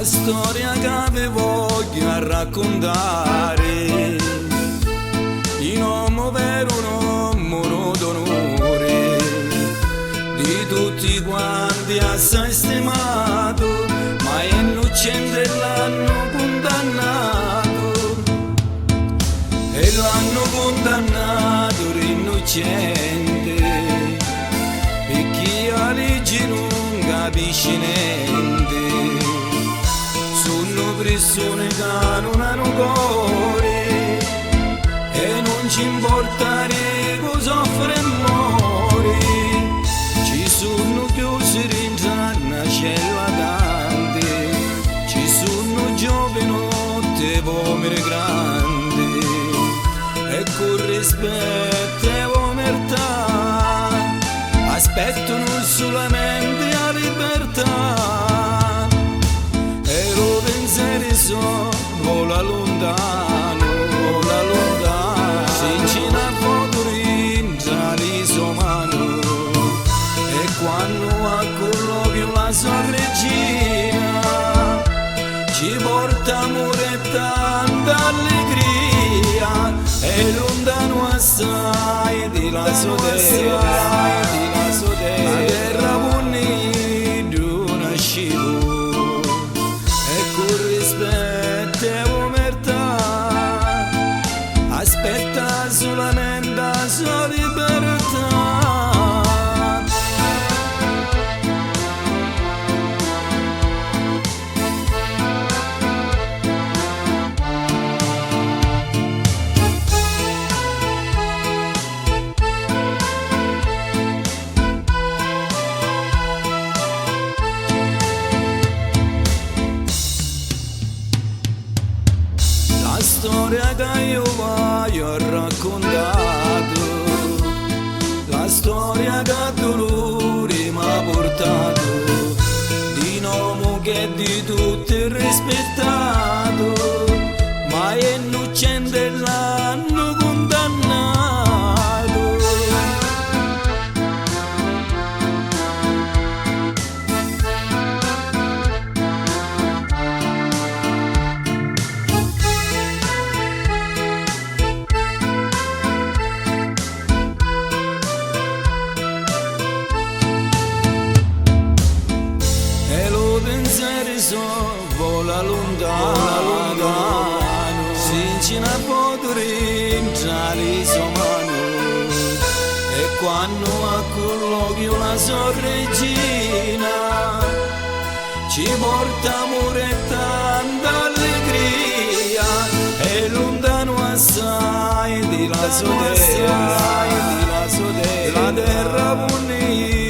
storia che vi voglio raccontare, in uomo vero, un uomo d'onore, di tutti quanti assai stimato, ma innocente l'hanno condannato, e l'hanno condannato l'innocente, e chi ha legge non capisce niente. Sono persone che non hanno cuore e non ci importa di cosa soffre e muore. Ci sono chiusi dentro una cella tante, ci sono giovanotti poveri grandi, e con rispetto e omertà aspettano solamente la libertà. Vola lontano, senza una foto dall'isomano, e quando a colloquio la sua regina ci porta amore e tanta allegria, e lontano assai di la sua terra, la terra bonita nascivo. Aspetta solamente la sua libertà. La storia che io voglio raccontato, la storia che dolore mi ha portato, di un uomo che è di tutti rispettato, ma è innocente l'hanno condannato. Vola lontano, senza una foto dentro l'isomano, e quando a colloquio la sua regina ci porta amore e tanta allegria, e lontano assai di la sua terra, la terra bonita.